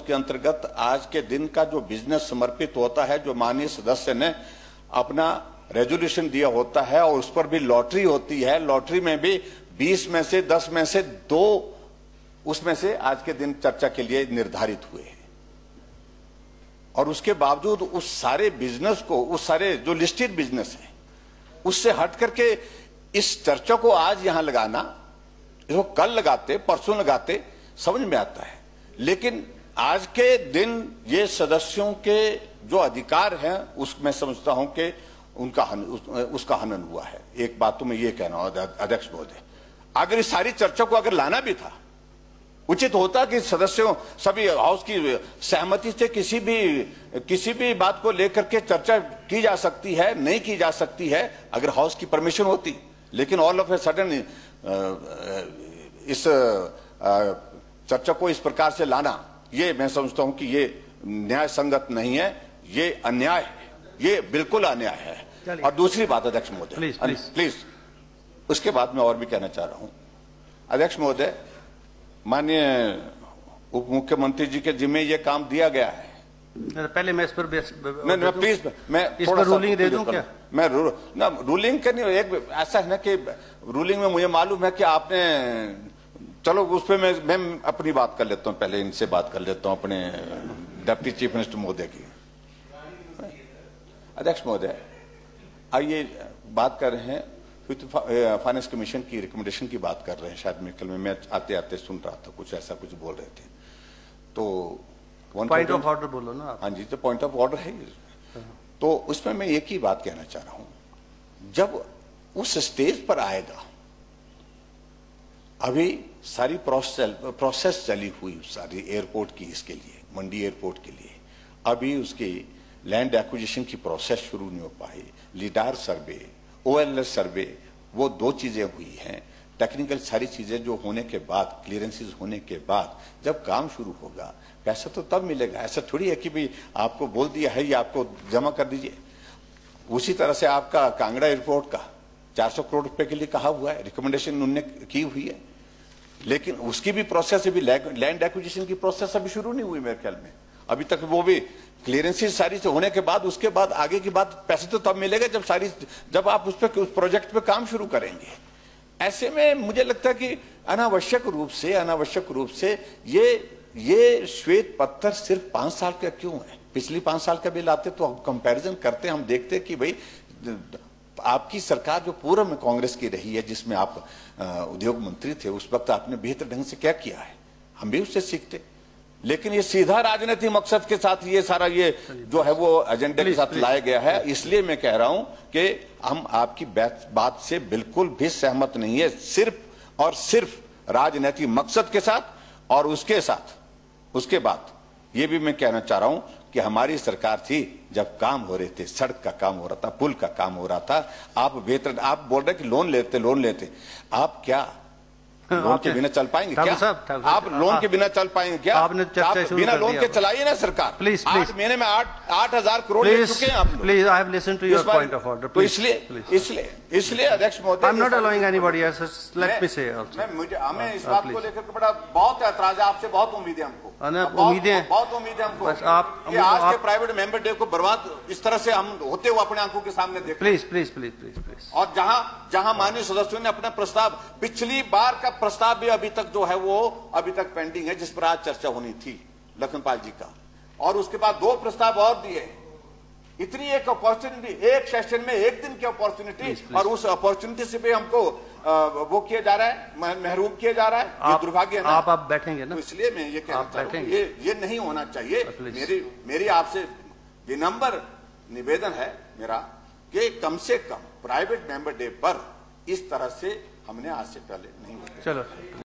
के अंतर्गत आज के दिन का जो बिजनेस समर्पित होता है, जो माननीय सदस्य ने अपना रेजोल्यूशन दिया होता है और उस पर भी लॉटरी होती है, लॉटरी में भी 20 में से 10 में से 2 उसमें से आज के दिन चर्चा के लिए निर्धारित हुए हैं। और उसके बावजूद उस सारे बिजनेस को, उस सारे जो लिस्टेड बिजनेस है, उससे हट करके इस चर्चा को आज यहां लगाना, इसको कल लगाते, परसों लगाते, समझ में आता है। लेकिन आज के दिन ये सदस्यों के जो अधिकार हैं, उसमें समझता हूं कि उसका हनन हुआ है। एक बात तो मैं ये कहना हूं अध्यक्ष महोदय, अगर इस सारी चर्चा को अगर लाना भी था, उचित होता कि सदस्यों सभी हाउस की सहमति से किसी भी बात को लेकर के चर्चा की जा सकती है, नहीं की जा सकती है, अगर हाउस की परमिशन होती। लेकिन ऑल ऑफ ए सडन इस चर्चा को इस प्रकार से लाना, ये मैं समझता हूं कि ये न्याय संगत नहीं है, ये अन्याय है, ये बिल्कुल अन्याय है। और दूसरी बात अध्यक्ष महोदय, प्लीज उसके बाद मैं और भी कहना चाह रहा हूं अध्यक्ष महोदय, माननीय उप मुख्यमंत्री जी के जिम्मे ये काम दिया गया है। पहले मैं इस पर प्लीज मैं इस पर रूलिंग दे दूं क्या? मैं रूलिंग का नहीं, एक ऐसा है ना कि रूलिंग में मुझे मालूम है कि आपने, चलो उस पर मैं अपनी बात कर लेता हूं, पहले इनसे बात कर लेता हूं अपने डिप्टी चीफ मिनिस्टर महोदय की। अध्यक्ष महोदय, आइए बात कर रहे हैं फाइनेंस कमीशन की रिकमेंडेशन की बात कर रहे हैं। शायद मैं कल में मैं आते आते सुन रहा था, कुछ ऐसा कुछ बोल रहे थे, तो पॉइंट ऑफ ऑर्डर बोलो ना आप। हाँ जी, तो पॉइंट ऑफ ऑर्डर है। तो उसमें मैं एक ही बात कहना चाह रहा हूं, जब उस स्टेज पर आएगा, अभी सारी प्रोसेस चली हुई सारी एयरपोर्ट की, इसके लिए मंडी एयरपोर्ट के लिए अभी उसकी लैंड एक्विजिशन की प्रोसेस शुरू नहीं हो पाई। लीडार सर्वे, OLS सर्वे, वो 2 चीजें हुई हैं। टेक्निकल सारी चीजें जो होने के बाद, क्लियरेंसेस होने के बाद जब काम शुरू होगा, पैसा तो तब मिलेगा। ऐसा थोड़ी है कि भाई आपको बोल दिया है, ये आपको जमा कर दीजिए। उसी तरह से आपका कांगड़ा एयरपोर्ट का 400 करोड़ रुपए के लिए कहा हुआ है, रिकमेंडेशन उन्होंने की हुई है, लेकिन उसकी भी प्रोसेस, अभी लैंड एक्विजिशन की प्रोसेस अभी शुरू नहीं हुई मेरे ख्याल में। अभी तक वो भी क्लियरेंसेस सारी से होने के बाद, उसके बाद आगे की बात, पैसे तो तब मिलेगा जब आप उस प्रोजेक्ट पे काम शुरू करेंगे। ऐसे में मुझे लगता है कि अनावश्यक रूप से ये श्वेत पत्र सिर्फ 5 साल का क्यों है? पिछली 5 साल का बिल आते तो हम कंपैरिजन करते, हम देखते कि भाई आपकी सरकार जो पूर्व में कांग्रेस की रही है, जिसमें आप उद्योग मंत्री थे, उस वक्त आपने बेहतर ढंग से क्या किया है, हम भी उससे सीखते। लेकिन ये सीधा राजनीतिक मकसद के साथ ये सारा ये जो है वो एजेंडे के साथ लाया गया है। इसलिए मैं कह रहा हूं कि हम आपकी बात से बिल्कुल भी सहमत नहीं है, सिर्फ और सिर्फ राजनीतिक मकसद के साथ। और उसके बाद ये भी मैं कहना चाह रहा हूं कि हमारी सरकार थी जब काम हो रहे थे, सड़क का काम हो रहा था, पुल का काम हो रहा था, आप बोल रहे कि लोन लेते, आप क्या लोन के बिना चल पाएंगे क्या? आप लोन के बिना चल पाएंगे क्या? आपने चर्चा शुरू बिना लोन के चलाइए ना सरकार। प्लीज 8 महीने में 8,000 करोड़ ले चुके हैं आप लोग। Please, I have listened to your point of order. तो इसलिए अध्यक्ष महोदय, I am not allowing anybody else, let me say also. हमें इस बात को लेकर बड़ा बहुत ऐतराज है, आपसे बहुत उम्मीद है हमको, बहुत उम्मीद है हमको। आज के प्राइवेट मेंबर डे को बर्बाद इस तरह से हम होते हुए अपने आंखों के सामने देख। प्लीज। और जहां माननीय सदस्यों ने अपना प्रस्ताव, पिछली बार का प्रस्ताव भी अभी तक जो है वो अभी तक पेंडिंग है, जिस पर आज चर्चा होनी थी, लखनपाल जी का, और उसके बाद 2 प्रस्ताव और दिए। इतनी एक अपॉर्चुनिटी, एक सेशन में 1 दिन की अपॉर्चुनिटी, और उस अपॉर्चुनिटी से भी हमको वो किया जा रहा है, महरूम किया जा रहा है। ये दुर्भाग्य है ना। आप बैठेंगे ना, तो इसलिए मैं ये कहना चाहता हूं, ये नहीं होना चाहिए। मेरी आपसे विनम्र निवेदन है मेरा कि कम से कम प्राइवेट मेंबर डे पर इस तरह से हमने आज से पहले नहीं। चलो।